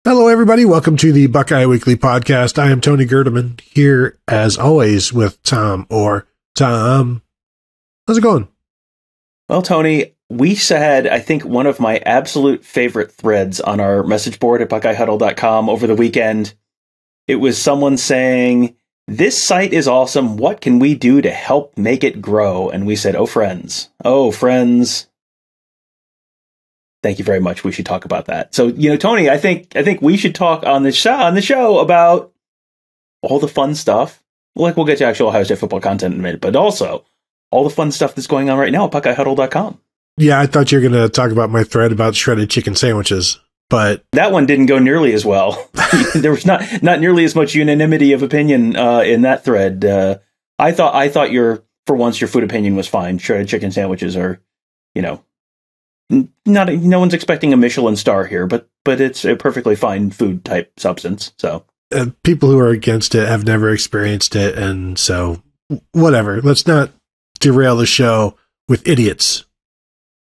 Hello, everybody. Welcome to the Buckeye Weekly Podcast. I am Tony Gerdeman, here as always with Tom or Tom. How's it going? Well, Tony, we had, I think, one of my absolute favorite threads on our message board at BuckeyeHuddle.com over the weekend. It was someone saying, "This site is awesome. What can we do to help make it grow?" And we said, oh, friends. Thank you very much. We should talk about that. So, Tony, I think we should talk on the show about all the fun stuff. Like, we'll get to actual Ohio State football content in a minute, but also all the fun stuff that's going on right now at BuckeyeHuddle.com. Yeah, I thought you were going to talk about my thread about shredded chicken sandwiches, but that one didn't go nearly as well. There was not nearly as much unanimity of opinion in that thread. I thought your food opinion was fine. Shredded chicken sandwiches are, no one's expecting a Michelin star here, but it's a perfectly fine food type substance. So people who are against it have never experienced it, and so whatever. Let's not derail the show with idiots.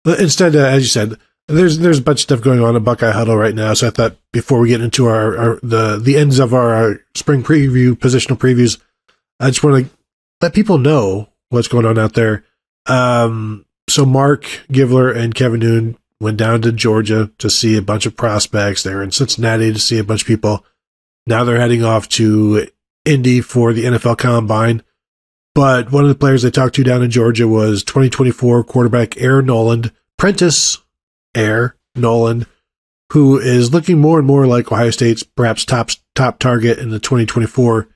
Instead, as you said, there's a bunch of stuff going on in Buckeye Huddle right now. So I thought before we get into the ends of our spring preview, positional previews, I just want to let people know what's going on out there. So Mark Givler and Kevin Noon went down to Georgia to see a bunch of prospects. They were in Cincinnati to see a bunch of people. Now they're heading off to Indy for the NFL Combine. But one of the players they talked to down in Georgia was 2024 quarterback Air Noland, Prentice Air Noland, who is looking more and more like Ohio State's perhaps top target in the 2024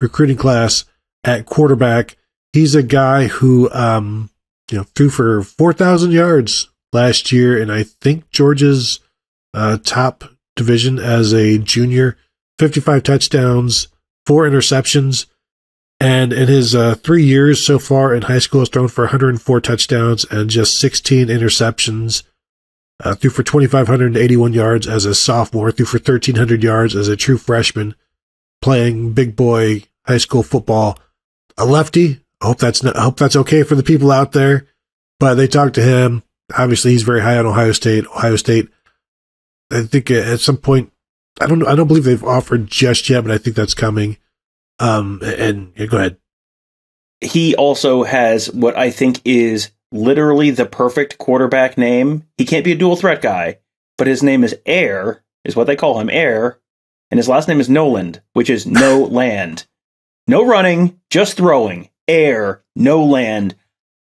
recruiting class at quarterback. He's a guy who threw for 4,000 yards last year, and I think Georgia's top division as a junior. 55 touchdowns, 4 interceptions, and in his 3 years so far in high school has thrown for 104 touchdowns and just 16 interceptions. Threw for 2,581 yards as a sophomore, threw for 1,300 yards as a true freshman, playing big boy high school football. A lefty. I hope that's okay for the people out there. But they talked to him. Obviously, he's very high on Ohio State. Ohio State, I think at some point, I don't believe they've offered just yet, but I think that's coming. Go ahead. He also has what I think is literally the perfect quarterback name. He can't be a dual threat guy, but his name is Air, is what they call him, Air, and his last name is Noland, which is no land. No running, just throwing. Air, no land.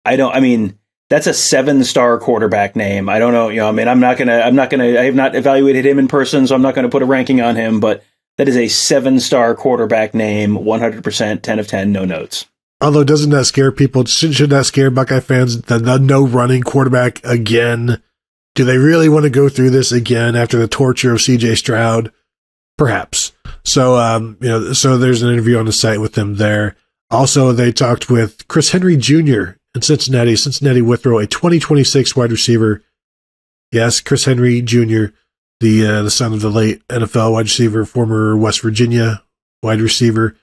That's a 7-star quarterback name. I don't know. I have not evaluated him in person, so I'm not going to put a ranking on him, but that is a 7-star quarterback name, 100%, 10 of 10, no notes. Although, doesn't that scare people? Should that scare Buckeye fans? The no running quarterback again? Do they really want to go through this again after the torture of C.J. Stroud? Perhaps. So, so there's an interview on the site with them there. Also, they talked with Chris Henry Jr. in Cincinnati. Cincinnati Withrow, a 2026 wide receiver. Yes, Chris Henry Jr., the son of the late NFL wide receiver, former West Virginia wide receiver.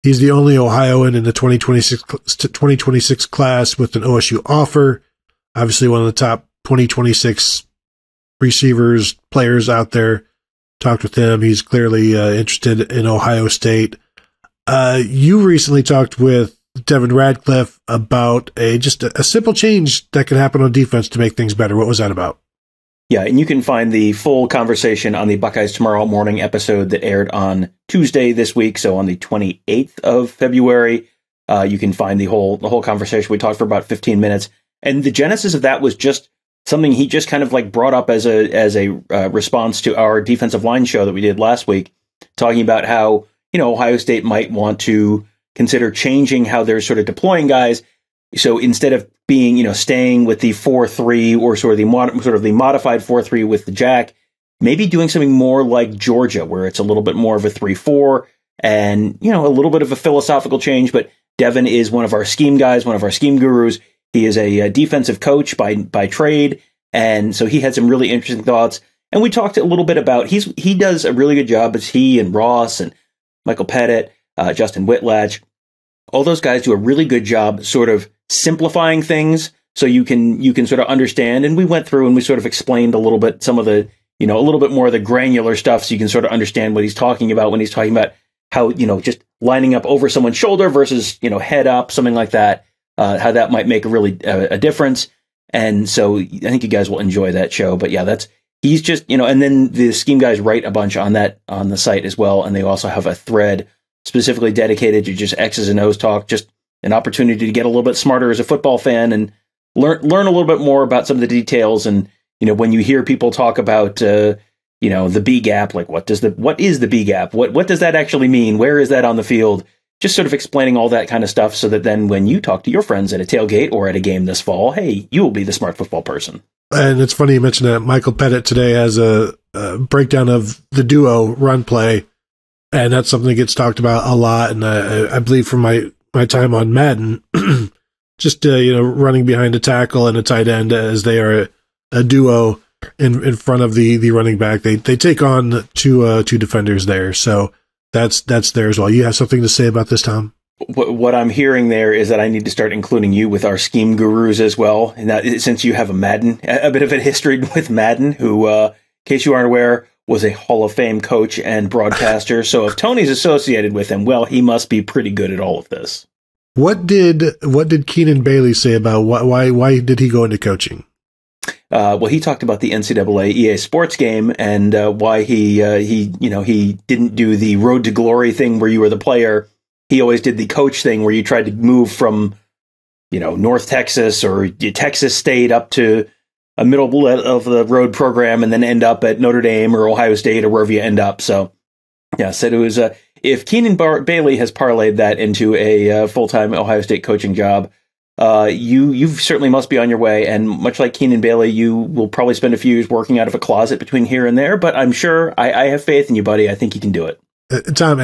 He's the only Ohioan in the 2026 class with an OSU offer. Obviously, one of the top 2026 players out there. Talked with him. He's clearly interested in Ohio State. You recently talked with Devin Radcliffe about a simple change that could happen on defense to make things better. What was that about? Yeah, and you can find the full conversation on the Buckeyes Tomorrow Morning episode that aired on Tuesday this week, so on the 28th of February. You can find the whole conversation. We talked for about 15 minutes, and the genesis of that was just something he just kind of like brought up as a response to our defensive line show that we did last week, talking about how Ohio State might want to consider changing how they're sort of deploying guys. So instead of being, staying with the 4-3 or sort of the modified 4-3 with the jack, maybe doing something more like Georgia, where it's a little bit more of a 3-4 and, a little bit of a philosophical change. But Devin is one of our scheme guys, one of our scheme gurus. He is a defensive coach by trade. And so he had some really interesting thoughts. And we talked a little bit about, he does a really good job, as he and Ross and Michael Pettit, Justin Whitlatch, all those guys do a really good job sort of simplifying things so you can sort of understand. And we went through and we sort of explained a little bit some of the a little bit more of the granular stuff, so you can sort of understand what he's talking about when he's talking about how, just lining up over someone's shoulder versus, head up, something like that, how that might make a difference. And so I think you guys will enjoy that show. But yeah, he's just, and then the scheme guys write a bunch on the site as well. And they also have a thread specifically dedicated to just X's and O's talk, just an opportunity to get a little bit smarter as a football fan and learn a little bit more about some of the details. And, when you hear people talk about, the B gap, like what is the B gap? What does that actually mean? Where is that on the field? Just sort of explaining all that kind of stuff so that then when you talk to your friends at a tailgate or at a game this fall, hey, you will be the smart football person. And it's funny you mentioned that. Michael Pettit today has a breakdown of the duo run play, and that's something that gets talked about a lot. And I believe from my time on Madden, just running behind a tackle and a tight end as they are a duo in front of the running back. They take on two defenders there. So that's there as well. You have something to say about this, Tom? What I'm hearing there is that I need to start including you with our scheme gurus as well. And that, since you have a bit of a history with Madden, who, in case you aren't aware, was a Hall of Fame coach and broadcaster. So if Tony's associated with him, well, he must be pretty good at all of this. What did Keenan Bailey say about why did he go into coaching? Well, he talked about the NCAA EA Sports game and why he didn't do the Road to Glory thing where you were the player. He always did the coach thing where you tried to move from, North Texas or Texas State up to a middle of the road program and then end up at Notre Dame or Ohio State or wherever you end up. So, yeah, said it was if Keenan Bailey has parlayed that into a full-time Ohio State coaching job, you certainly must be on your way. And much like Keenan Bailey, you will probably spend a few years working out of a closet between here and there. But I'm sure I have faith in you, buddy. I think you can do it. Tom,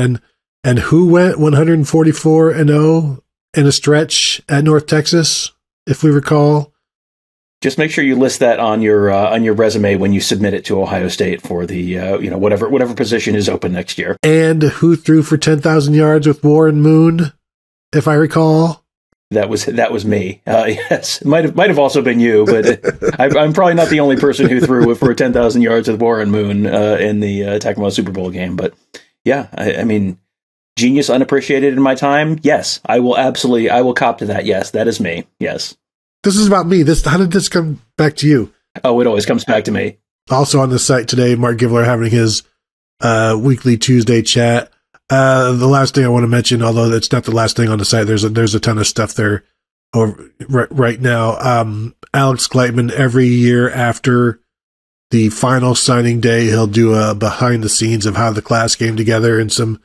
and who went 144-0 in a stretch at North Texas, if we recall? Just make sure you list that on your resume when you submit it to Ohio State for the whatever position is open next year. And who threw for 10,000 yards with Warren Moon, if I recall? That was me. Yes, might have also been you, but I'm probably not the only person who threw for 10,000 yards with Warren Moon in the Tacoma Super Bowl game. But yeah, I mean, genius unappreciated in my time. Yes, I will cop to that. Yes, that is me. Yes. This is about me. How did this come back to you? Oh, it always comes back to me. Also on the site today, Mark Givler having his weekly Tuesday chat. The last thing I want to mention, although it's not the last thing on the site, there's a ton of stuff there right now. Alex Gleitman, every year after the final signing day, he'll do a behind the scenes of how the class came together and some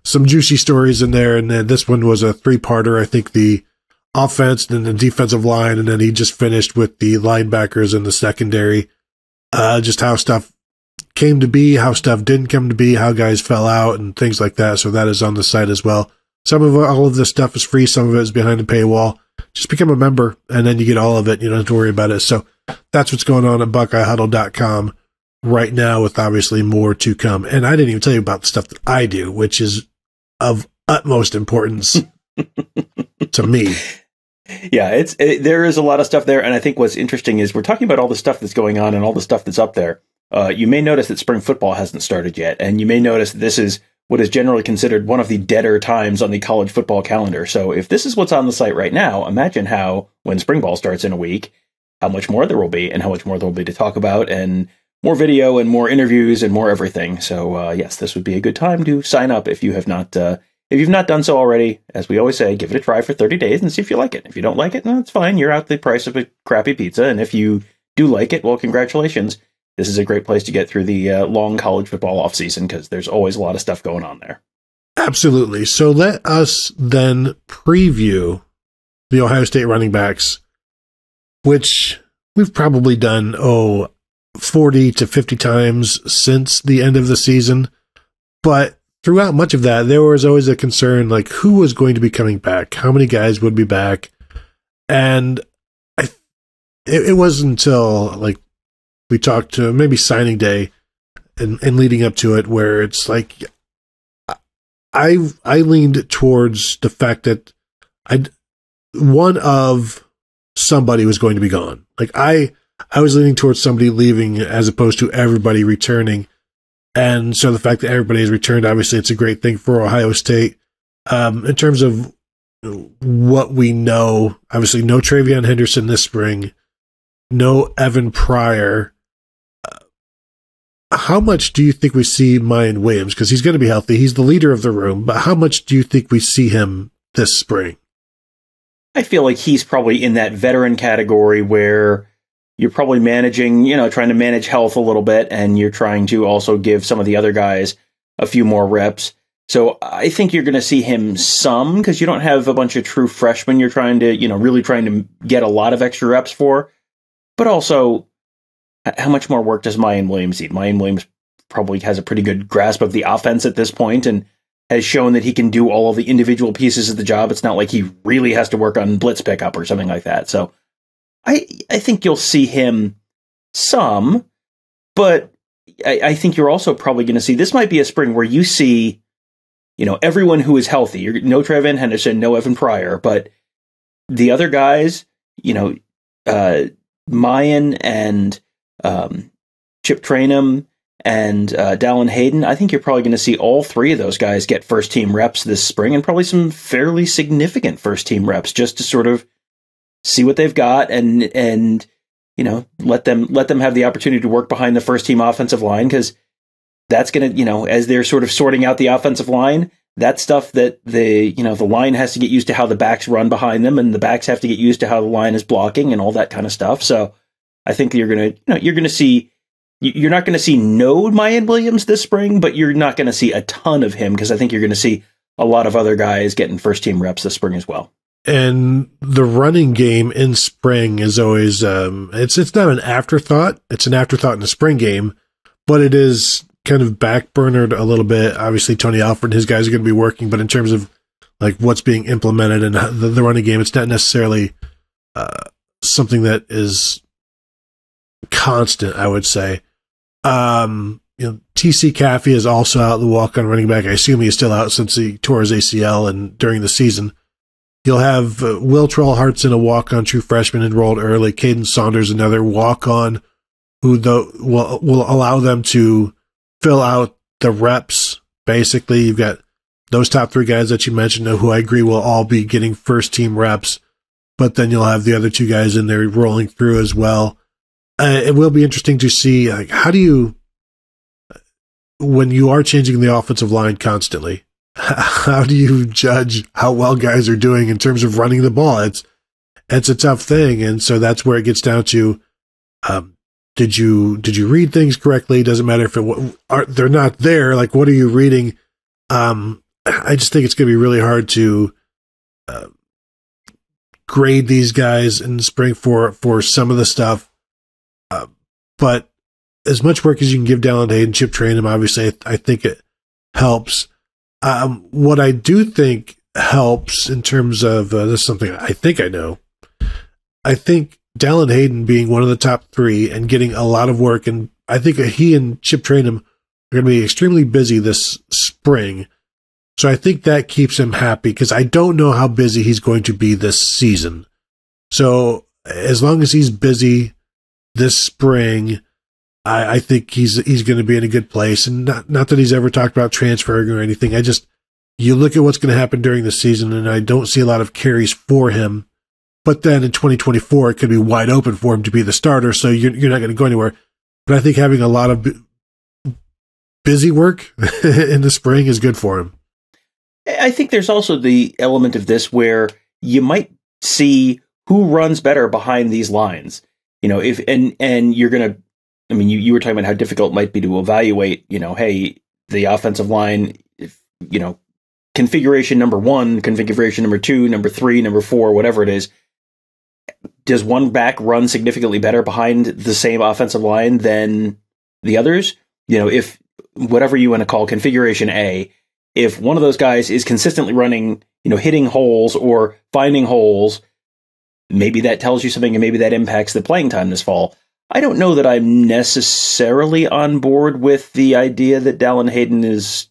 juicy stories in there. And then this one was a 3-parter. I think the offense and the defensive line, and then he just finished with the linebackers and the secondary. Just how stuff came to be, how stuff didn't come to be, how guys fell out, and things like that. So that is on the site as well. All of this stuff is free. Some of it is behind the paywall. Just become a member, and then you get all of it. You don't have to worry about it. So that's what's going on at BuckeyeHuddle.com right now, with obviously more to come. And I didn't even tell you about the stuff that I do, which is of utmost importance to me. Yeah, there is a lot of stuff there, and I think what's interesting is we're talking about all the stuff that's going on and all the stuff that's up there. You may notice that spring football hasn't started yet, and you may notice that this is what is generally considered one of the deader times on the college football calendar. So if this is what's on the site right now, imagine how, when spring ball starts in a week, how much more there will be, and how much more there will be to talk about, and more video, and more interviews, and more everything. So yes, this would be a good time to sign up if you have not. If you've not done so already, as we always say, give it a try for 30 days and see if you like it. If you don't like it, no, it's fine. You're out the price of a crappy pizza. And if you do like it, well, congratulations. This is a great place to get through the long college football offseason, because there's always a lot of stuff going on there. Absolutely. So let us then preview the Ohio State running backs, which we've probably done, 40 to 50 times since the end of the season. But throughout much of that, there was always a concern, like, who was going to be coming back? How many guys would be back? And it wasn't until, like, we talked to maybe signing day and leading up to it, where it's like, I leaned towards the fact that one of somebody was going to be gone. Like, I I was leaning towards somebody leaving as opposed to everybody returning. And so the fact that everybody has returned, obviously it's a great thing for Ohio State. In terms of what we know, obviously no Travion Henderson this spring, no Evan Pryor. How much do you think we see Mayan Williams? Because he's going to be healthy. He's the leader of the room. But how much do you think we see him this spring? I feel like he's probably in that veteran category where you're probably managing, trying to manage health a little bit, and you're trying to also give some of the other guys a few more reps. So I think you're going to see him some, because you don't have a bunch of true freshmen you're trying to, really trying to get a lot of extra reps for. But also, how much more work does Mayan Williams need? Mayan Williams probably has a pretty good grasp of the offense at this point and has shown that he can do all of the individual pieces of the job. It's not like he really has to work on blitz pickup or something like that. So I think you'll see him some, but I think you're also probably going to see, this might be a spring where you see, everyone who is healthy. No Travion Henderson, no Evan Pryor, but the other guys, Mayan and Chip Trainum and Dallin Hayden, I think you're probably going to see all three of those guys get first-team reps this spring, and probably some fairly significant first-team reps, just to sort of see what they've got and let them have the opportunity to work behind the first-team offensive line, because that's going to, as they're sort of sorting out the offensive line, that's stuff that the line has to get used to how the backs run behind them, and the backs have to get used to how the line is blocking and all that kind of stuff. So I think you're going to see, you're not going to see no Mayan Williams this spring, but you're not going to see a ton of him, because I think you're going to see a lot of other guys getting first team reps this spring as well. And the running game in spring is always, it's not an afterthought. It's an afterthought in the spring game, but it is kind of backburnered a little bit. Obviously, Tony Alford and his guys are going to be working, but in terms of like what's being implemented in the running game, it's not necessarily something that is constant, I would say. TC Caffey is also out, the walk-on running back. I assume he's still out since he tore his ACL and during the season. You'll have Will Troll-Hartson, a walk-on true freshman enrolled early. Caden Saunders, another walk-on, who will allow them to fill out the reps. Basically, you've got those top three guys that you mentioned, who I agree will all be getting first-team reps, but then you'll have the other two guys in there rolling through as well. It will be interesting to see, like, how do you, when you are changing the offensive line constantly, how do you judge how well guys are doing in terms of running the ball? It's a tough thing, and so that's where it gets down to, did you read things correctly? Doesn't matter if they're not there. Like, what are you reading? I just think it's going to be really hard to grade these guys in the spring for some of the stuff. But as much work as you can give Dallin Hayden, Chip Trainum, obviously, I think it helps. What I do think helps in terms of, this is something I think I know. I think Dallin Hayden being one of the top three and getting a lot of work, and I think he and Chip Trainum are going to be extremely busy this spring. So I think that keeps him happy, because I don't know how busy he's going to be this season. So as long as he's busy this spring, I think he's going to be in a good place. And not that he's ever talked about transferring or anything. You look at what's going to happen during the season, and I don't see a lot of carries for him. But then in 2024, it could be wide open for him to be the starter, so you're not going to go anywhere. But I think having a lot of busy work in the spring is good for him. I think there's also the element of this where you might see who runs better behind these lines. If you're going to, I mean, you were talking about how difficult it might be to evaluate, hey, the offensive line, configuration number 1, configuration number 2, number 3, number 4, whatever it is. Does one back run significantly better behind the same offensive line than the others? If whatever you want to call configuration A, if one of those guys is consistently running, hitting holes or finding holes, maybe that tells you something, and maybe that impacts the playing time this fall. I don't know that I'm necessarily on board with the idea that Dallin Hayden is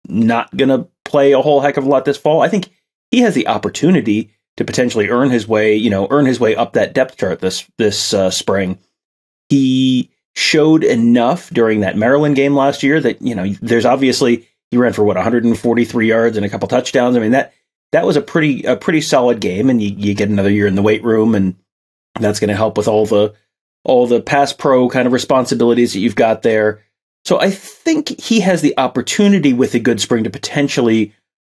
not going to play a whole heck of a lot this fall. I think he has the opportunity to potentially earn his way up that depth chart this spring. he showed enough during that Maryland game last year that, there's obviously, he ran for 143 yards and a couple touchdowns. I mean, that was a pretty solid game, and you get another year in the weight room, and that's going to help with all the pass pro kind of responsibilities that you've got there. So I think he has the opportunity with a good spring to potentially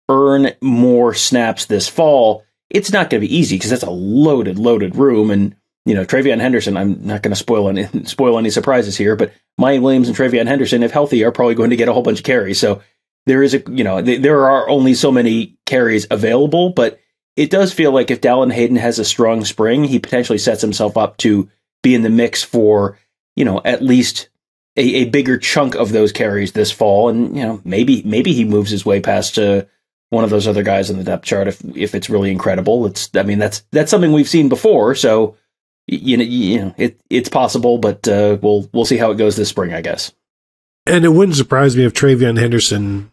earn more snaps this fall. It's not going to be easy because that's a loaded room, and TreVeyon Henderson, I'm not going to spoil any surprises here, but Mike Williams and TreVeyon Henderson, if healthy, are probably going to get a whole bunch of carries. So there is there are only so many carries available, but it does feel like if Dalton Hayden has a strong spring, he potentially sets himself up to be in the mix for, at least a bigger chunk of those carries this fall. And, maybe he moves his way past one of those other guys in the depth chart if it's really incredible. That's something we've seen before. So, it's possible, but we'll see how it goes this spring, I guess. And it wouldn't surprise me if TreVeyon Henderson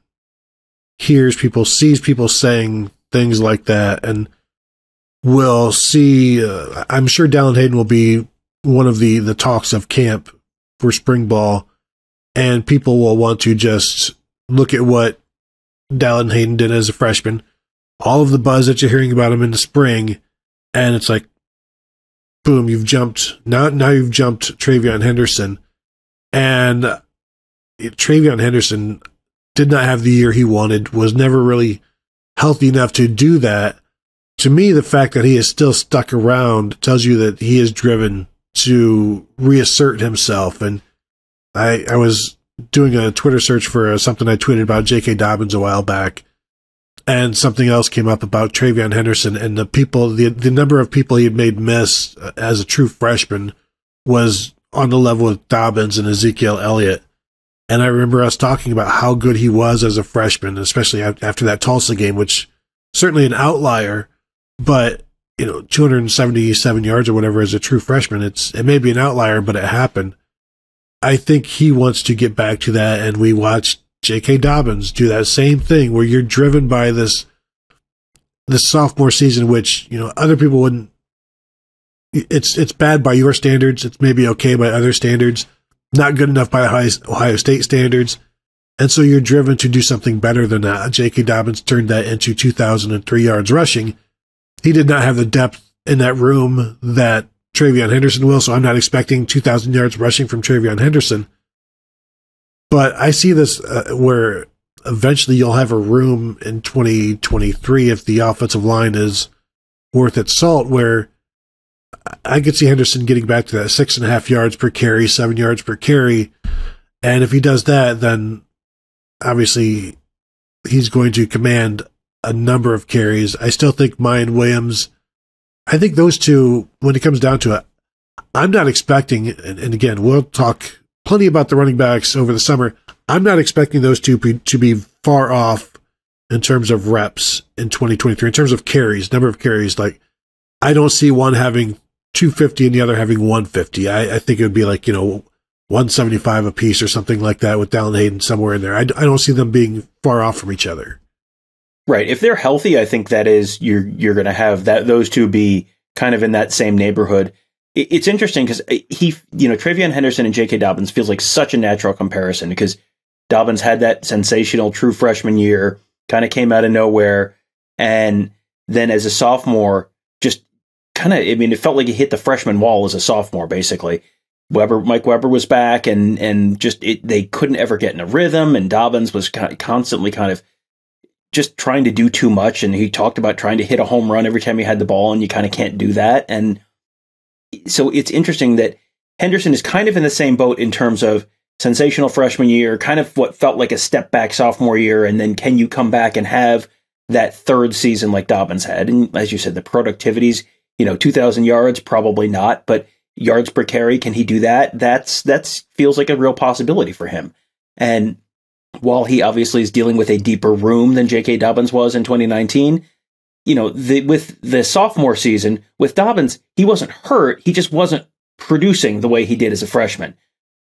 sees people saying things like that, and we'll see. I'm sure Dalton Hayden will be one of the talks of camp for spring ball, and people will want to just look at what Dalton Hayden did as a freshman, all of the buzz that you're hearing about him in the spring, and it's like, boom, you've jumped TreVeyon Henderson, and TreVeyon Henderson did not have the year he wanted, was never really healthy enough to do that. To me, the fact that he is still stuck around tells you that he is driven to reassert himself. And I was doing a Twitter search for something I tweeted about J.K. Dobbins a while back, and something else came up about TreVeyon Henderson, and the number of people he had made miss as a true freshman was on the level with Dobbins and Ezekiel Elliott. And I remember us talking about how good he was as a freshman, especially after that Tulsa game, which certainly an outlier, but 277 yards or whatever as a true freshman, it may be an outlier, but it happened. I think he wants to get back to that, and we watched J.K. Dobbins do that same thing where you're driven by this sophomore season, which, other people wouldn't. It's bad by your standards. It's maybe okay by other standards. Not good enough by Ohio State standards. And so you're driven to do something better than that. J.K. Dobbins turned that into 2,003 yards rushing. He did not have the depth in that room that TreVeyon Henderson will, so I'm not expecting 2,000 yards rushing from TreVeyon Henderson. But I see this where eventually you'll have a room in 2023 if the offensive line is worth its salt, where I could see Henderson getting back to that 6.5 yards per carry, 7 yards per carry. And if he does that, then obviously he's going to command a number of carries. I still think Mayan Williams, I think those two, when it comes down to it, I'm not expecting, and again, we'll talk plenty about the running backs over the summer. I'm not expecting those two to be far off in terms of reps in 2023, in terms of carries, number of carries. Like, I don't see one having 250 and the other having 150. I think it would be like, 175 a piece or something like that with Dalton Hayden somewhere in there. I don't see them being far off from each other. Right. If they're healthy, I think that is, you're going to have those two be kind of in that same neighborhood. It's interesting because TreVeyon Henderson and J.K. Dobbins feels like such a natural comparison, because Dobbins had that sensational true freshman year, kind of came out of nowhere, and then as a sophomore, just kind of, it felt like he hit the freshman wall as a sophomore, basically. Mike Weber was back, and just they couldn't ever get in a rhythm, and Dobbins was constantly kind of just trying to do too much, and he talked about trying to hit a home run every time he had the ball, and you kind of can't do that. And so it's interesting that Henderson is kind of in the same boat in terms of sensational freshman year, kind of what felt like a step back sophomore year, and then can you come back and have that third season like Dobbins had? And as you said, the productivity's 2,000 yards, probably not, but yards per carry, can he do that? That's feels like a real possibility for him. And while he obviously is dealing with a deeper room than J.K. Dobbins was in 2019, with the sophomore season, with Dobbins, he wasn't hurt. He just wasn't producing the way he did as a freshman.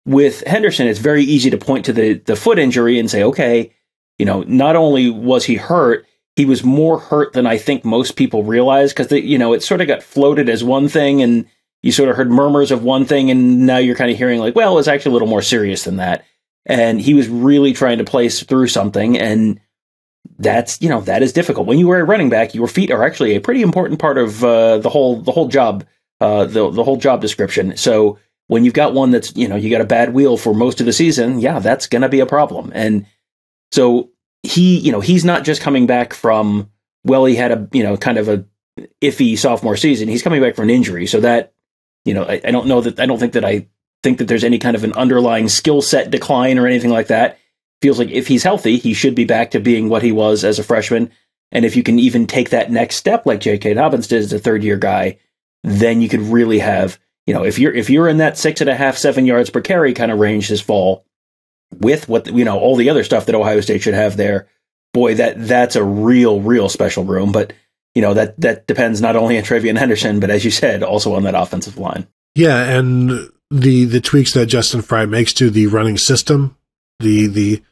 With Henderson, it's very easy to point to the foot injury and say, okay, not only was he hurt, he was more hurt than I think most people realize, because it sort of got floated as one thing, and you sort of heard murmurs of one thing, and now you're kind of hearing like, well, it's actually a little more serious than that. And he was really trying to play through something, and that is difficult. When you are a running back, your feet are actually a pretty important part of the whole job, the whole job description. So when you've got one that's, you got a bad wheel for most of the season, yeah, that's going to be a problem. And so he's not just coming back from, well, he had a, kind of a iffy sophomore season. He's coming back from an injury. So that, I don't think that there's any kind of an underlying skill set decline or anything like that. Feels like if he's healthy, he should be back to being what he was as a freshman. And if you can even take that next step, like J.K. Dobbins did as a third-year guy, then you could really have, if you're in that 6.5, 7 yards per carry kind of range this fall, with what all the other stuff that Ohio State should have there, boy, that's a real special room. But that depends not only on TreVeyon Henderson, but as you said, also on that offensive line. Yeah, and the tweaks that Justin Fry makes to the running system, the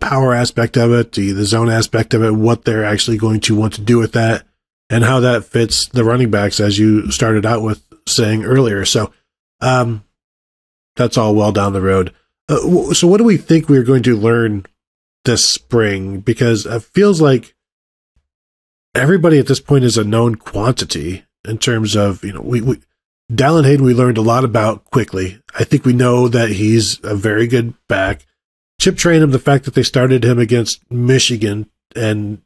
power aspect of it, the zone aspect of it, what they're actually going to want to do with that, and how that fits the running backs, as you started out with saying earlier. So that's all well down the road. So what do we think we're going to learn this spring? Because it feels like everybody at this point is a known quantity in terms of, Dallin Hayden we learned a lot about quickly. I think we know that he's a very good back. Chip Trayanum, the fact that they started him against Michigan, and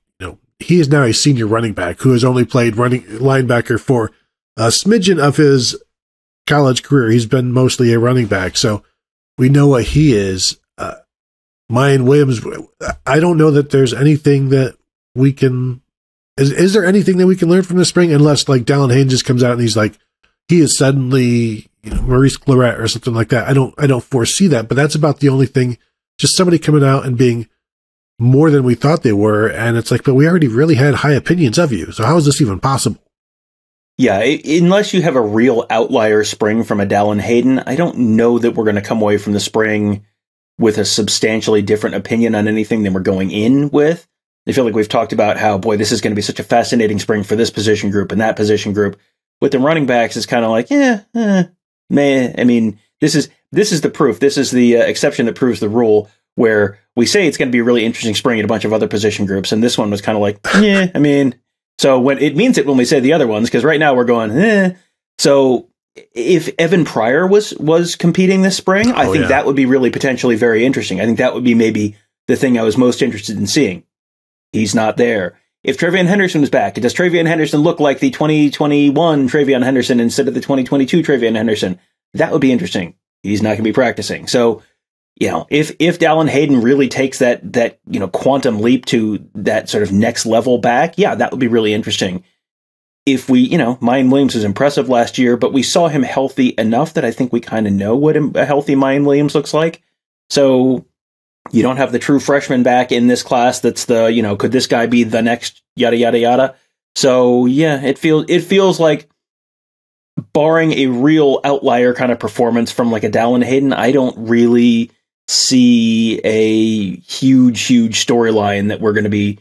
he is now a senior running back who has only played running linebacker for a smidgen of his college career. He's been mostly a running back, so we know what he is. Mayan Williams, I don't know that there's anything that we can... Is there anything that we can learn from this spring? Unless, like, Dallin Hayden just comes out and he's like, he is suddenly Maurice Clarett or something like that. I don't foresee that, but that's about the only thing. Just somebody coming out and being more than we thought they were, and it's like, but we already really had high opinions of you, so how is this even possible? Yeah, unless you have a real outlier spring from a Dallin Hayden, I don't know that we're going to come away from the spring with a substantially different opinion on anything than we're going in with. I feel like we've talked about how, boy, this is going to be such a fascinating spring for this position group and that position group. With the running backs, it's kind of like, meh. I mean, this is the proof. This is the exception that proves the rule, where we say it's going to be a really interesting spring at a bunch of other position groups, and this one was kind of like, yeah. I mean, so when it means it when we say the other ones, because right now we're going, eh. So if Evan Pryor was competing this spring, I think that would be really potentially very interesting. I think that would be maybe the thing I was most interested in seeing. He's not there. If TreVeyon Henderson was back, does TreVeyon Henderson look like the 2021 TreVeyon Henderson instead of the 2022 TreVeyon Henderson? That would be interesting. He's not going to be practicing. So, if Dallin Hayden really takes that quantum leap to that sort of next level back, yeah, that would be really interesting. If we, Mayan Williams was impressive last year, but we saw him healthy enough that I think we kind of know what a healthy Mayan Williams looks like. So you don't have the true freshman back in this class. That's the, could this guy be the next yada, yada, yada. So yeah, it feels like, barring a real outlier kind of performance from like a Dallin Hayden, I don't really see a huge storyline that we're going to be,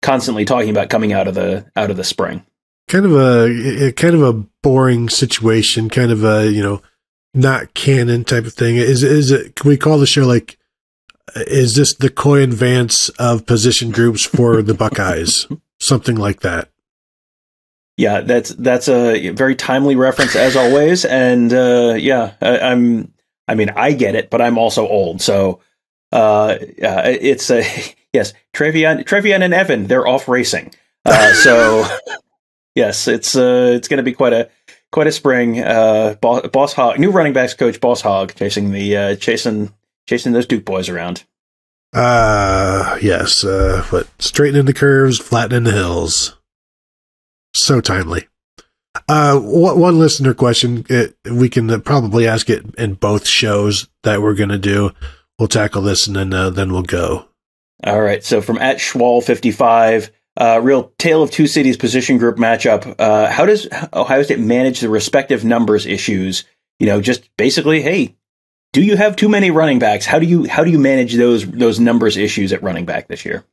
constantly talking about coming out of the spring. Kind of a boring situation, kind of a, not canon type of thing. Is it, can we call the show like, is this the Coy and Vance of position groups for the Buckeyes? Something like that. Yeah, that's a very timely reference as always. And I get it, but I'm also old. So it's yes, TreVeyon and Evan, they're off racing. So yes, it's going to be quite a spring. Boss Hogg, new running backs coach Boss Hogg, chasing those Duke boys around. Yes. But straightening the curves, flattening the hills. So timely. One listener question, we can probably ask it in both shows that we're going to do. We'll tackle this and then we'll go. All right. So from @Schwal55, real tale of two cities position group matchup. How does Ohio State manage the respective numbers issues? Just basically, hey, do you have too many running backs? How do you manage those numbers issues at running back this year?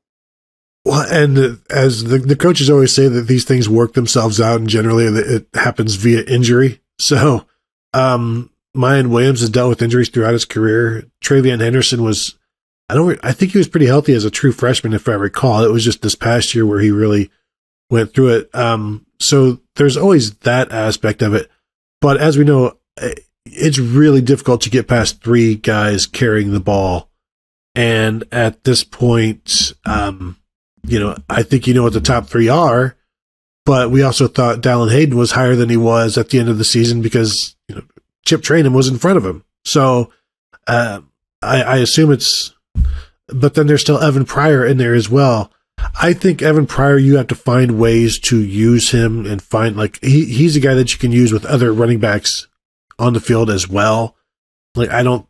Well, and as the coaches always say that these things work themselves out, and generally it happens via injury. So, Mayan Williams has dealt with injuries throughout his career. Travion Henderson was, I think he was pretty healthy as a true freshman, if I recall. It was just this past year where he really went through it. So there's always that aspect of it. But as we know, it's really difficult to get past three guys carrying the ball. And at this point, I think you know what the top three are, but we also thought Dallin Hayden was higher than he was at the end of the season because Chip Trayanum was in front of him. So I assume it's, but then there's still Evan Pryor in there as well. I think Evan Pryor, you have to find ways to use him and find, he's a guy that you can use with other running backs on the field as well. It's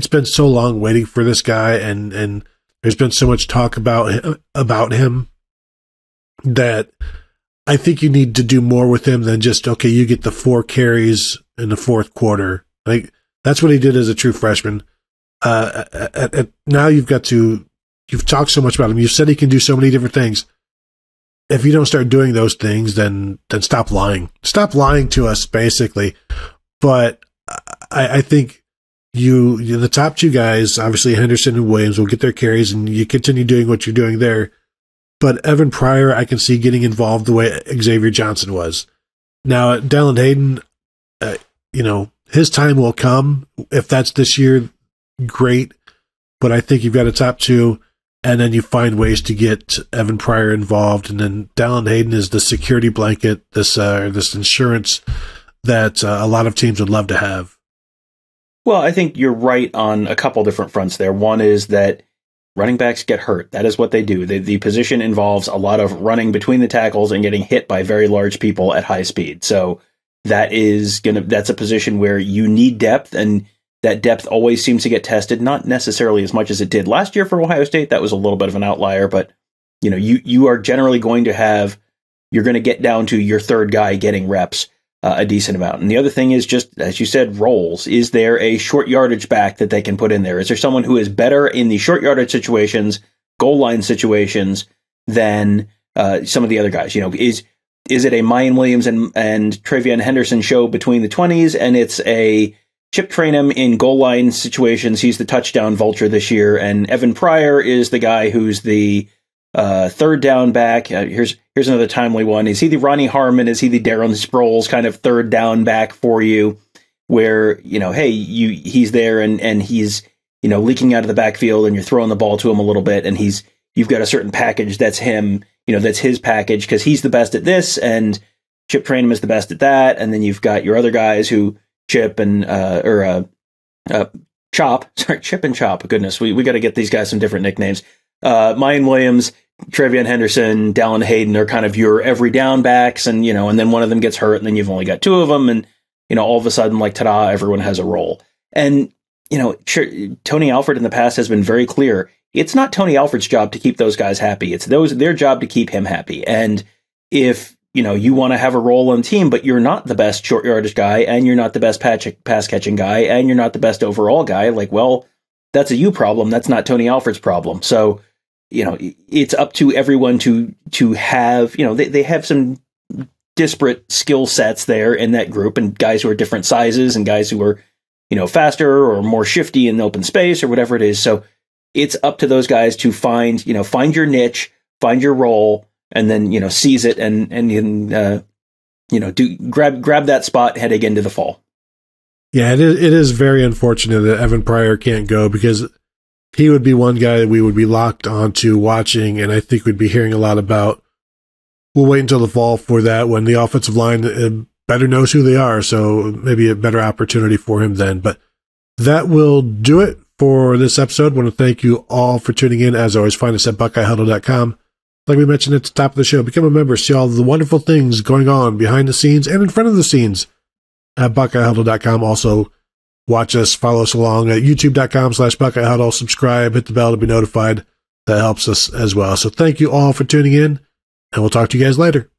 been so long waiting for this guy, and there's been so much talk about him that I think you need to do more with him than just, okay, you get the 4 carries in the fourth quarter. That's what he did as a true freshman. Now you've talked so much about him. You've said he can do so many different things. If you don't start doing those things, then stop lying. Stop lying to us, basically. But I think the top 2 guys, obviously Henderson and Williams, will get their carries, and you continue doing what you're doing there. But Evan Pryor, I can see getting involved the way Xavier Johnson was. Now, Dallin Hayden, his time will come. If that's this year, great. But I think you've got a top 2, and then you find ways to get Evan Pryor involved. And then Dallin Hayden is the security blanket, this insurance that a lot of teams would love to have. Well, I think you're right on a couple different fronts there. One is that running backs get hurt. That is what they do. The position involves a lot of running between the tackles and getting hit by very large people at high speed. So that's a position where you need depth, and that depth always seems to get tested, not necessarily as much as it did last year for Ohio State. That was a little bit of an outlier, but you are generally going to you're going to get down to your third guy getting reps a decent amount. And the other thing is just, as you said, roles. Is there a short yardage back that they can put in there? Is there someone who is better in the short yardage situations, goal line situations than some of the other guys? Is it a Mayan Williams and Travion Henderson show between the 20s, and it's a Chip Trayanum in goal line situations? He's the touchdown vulture this year, and Evan Pryor is the guy who's the third down back. Here's another timely one. Is he the Ronnie Harmon? Is he the Darren Sproles kind of third down back for you, where he's there and he's leaking out of the backfield, and you're throwing the ball to him a little bit, and you've got a certain package that's him. That's his package because he's the best at this, and Chip Trayanum is the best at that, and then you've got your other guys who Chip and Chop. Sorry, Chip and Chop. Goodness, we got to get these guys some different nicknames. Mayan Williams, Travion Henderson, Dallin Hayden are kind of your every down backs, and and then one of them gets hurt, and then you've only got 2 of them, and all of a sudden, ta-da, everyone has a role. And Tony Alford in the past has been very clear. It's not Tony Alford's job to keep those guys happy. It's their job to keep him happy. And if you want to have a role on the team, but you're not the best short yardage guy, and you're not the best pass catching guy, and you're not the best overall guy, that's a you problem. That's not Tony Alford's problem. So, it's up to everyone to have, they have some disparate skill sets there in that group, and guys who are different sizes, and guys who are, faster or more shifty in open space or whatever it is. So it's up to those guys to find your niche, find your role, and then, seize it and grab that spot heading into the fall. Yeah, it is very unfortunate that Evan Pryor can't go, because he would be one guy that we would be locked onto watching, and I think we'd be hearing a lot about. We'll wait until the fall for that, when the offensive line better knows who they are, so maybe a better opportunity for him then. But that will do it for this episode. I want to thank you all for tuning in. As always, find us at BuckeyeHuddle.com. Like we mentioned at the top of the show, become a member, see all the wonderful things going on behind the scenes and in front of the scenes at BuckeyeHuddle.com. Also, watch us, follow us along at YouTube.com/BuckeyeHuddle. Subscribe, hit the bell to be notified. That helps us as well. So thank you all for tuning in, and we'll talk to you guys later.